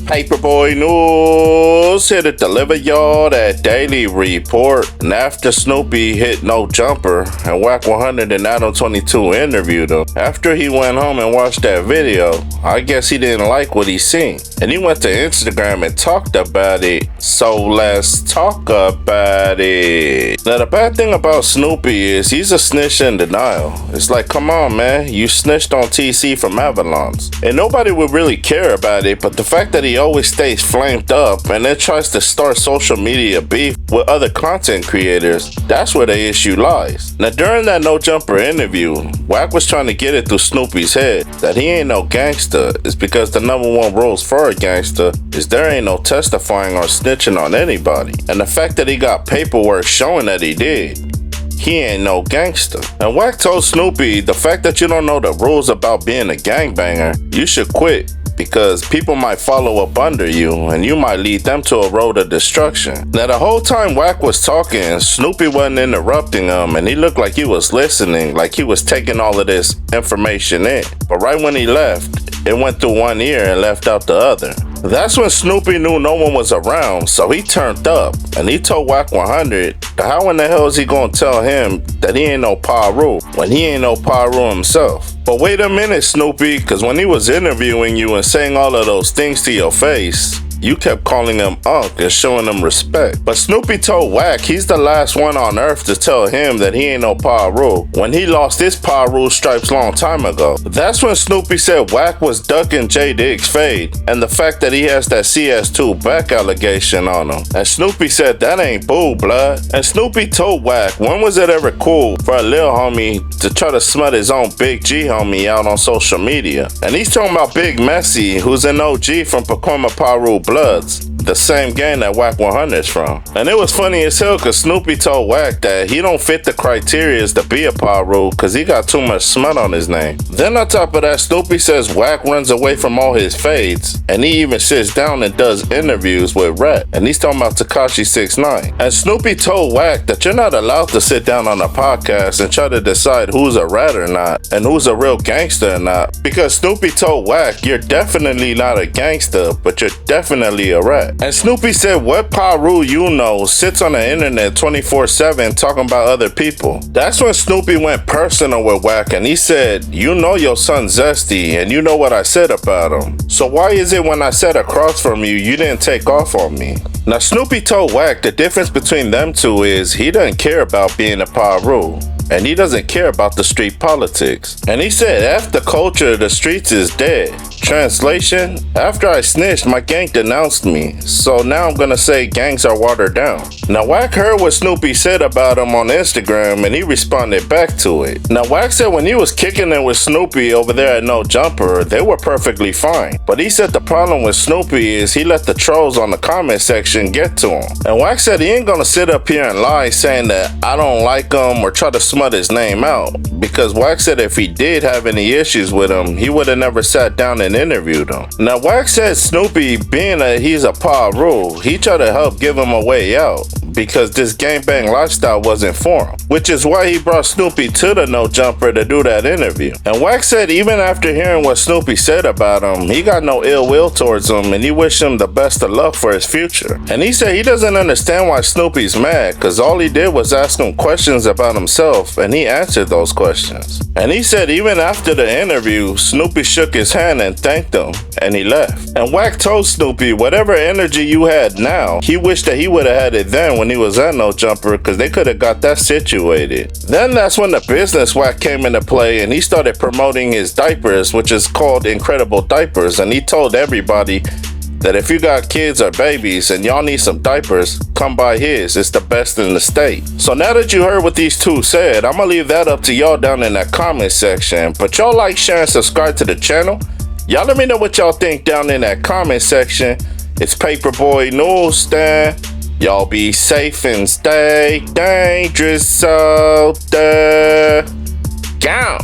Paperboy News here to deliver y'all that daily report. And after Snoopy hit No Jumper and Wack100 and Adam 22 interviewed him, after he went home and watched that video, I guess he didn't like what he seen. And he went to Instagram and talked about it. So let's talk about it. Now the bad thing about Snoopy is he's a snitch in denial. It's like, come on man, you snitched on TC from Avalon's. And nobody would really care about it, but the fact that he always stays flamed up and then tries to start social media beef with other content creators, that's where the issue lies. Now during that No Jumper interview, Wack was trying to get it through Snoopy's head that he ain't no gangster. It's because the number one rules for a gangster is there ain't no testifying or snitching on anybody. And the fact that he got paperwork showing that he did, he ain't no gangster. And Wack told Snoopy the fact that you don't know the rules about being a gangbanger, you should quit. Because people might follow up under you and you might lead them to a road of destruction. Now the whole time Wack was talking, Snoopy wasn't interrupting him and he looked like he was listening, like he was taking all of this information in. But right when he left, it went through one ear and left out the other. That's when Snoopy knew no one was around, so he turned up and he told Wack100 how in the hell is he gonna tell him that he ain't no Piru when he ain't no Piru himself. But wait a minute Snoopy, cause when he was interviewing you and saying all of those things to your face, you kept calling him Unc and showing him respect. But Snoopy told Wack he's the last one on earth to tell him that he ain't no Piru when he lost his Piru stripes long time ago. That's when Snoopy said Wack was ducking J Diggs' fade and the fact that he has that CS2 back allegation on him. And Snoopy said that ain't bull blood. And Snoopy told Wack when was it ever cool for a lil homie to try to smut his own Big G homie out on social media. And he's talking about Big Messy, who's an OG from Pacoima Piru Bloods, the same gang that Wack100's from. And it was funny as hell cause Snoopy told Wack that he don't fit the criteria to be a Piru cause he got too much smut on his name. Then on top of that, Snoopy says Wack runs away from all his fades and he even sits down and does interviews with Rat. And he's talking about Tekashi 6ix9ine. And Snoopy told Wack that you're not allowed to sit down on a podcast and try to decide who's a rat or not and who's a real gangster or not, because Snoopy told Wack you're definitely not a gangster, but you're definitely a rat. And Snoopy said what Piru you know sits on the internet 24/7 talking about other people. That's when Snoopy went personal with Wack and he said, you know your son Zesty and you know what I said about him. So why is it when I sat across from you, you didn't take off on me? Now Snoopy told Wack the difference between them two is he doesn't care about being a Piru. And he doesn't care about the street politics. And he said, F the culture, the streets is dead. Translation, after I snitched, my gang denounced me. So now I'm gonna say gangs are watered down. Now Wack heard what Snoopy said about him on Instagram and he responded back to it. Now Wack said when he was kicking it with Snoopy over there at No Jumper, they were perfectly fine. But he said the problem with Snoopy is he let the trolls on the comment section get to him. And Wack said he ain't gonna sit up here and lie saying that I don't like him or try to smut his name out, because Wack said if he did have any issues with him, he would have never sat down and interviewed him. Now Wack said Snoopy, being that he's a Piru, he tried to help give him a way out because this gangbang lifestyle wasn't for him, which is why he brought Snoopy to the No Jumper to do that interview. And Wack said even after hearing what Snoopy said about him, he got no ill will towards him and he wished him the best of luck for his future. And he said he doesn't understand why Snoopy's mad because all he did was ask him questions about himself and he answered those questions. And he said even after the interview, Snoopy shook his hand and thanked him and he left. And Wack told Snoopy whatever energy you had now, he wished that he would have had it then when he was at No Jumper because they could have got that situated. Then that's when the business Wack came into play and he started promoting his diapers, which is called Incredible Diapers, and he told everybody that if you got kids or babies and y'all need some diapers, come buy his. It's the best in the state. So now that you heard what these two said, I'm gonna leave that up to y'all down in that comment section. But y'all like, share, and subscribe to the channel. Y'all let me know what y'all think down in that comment section. It's Paperboy News. Y'all be safe and stay dangerous out there. Gone.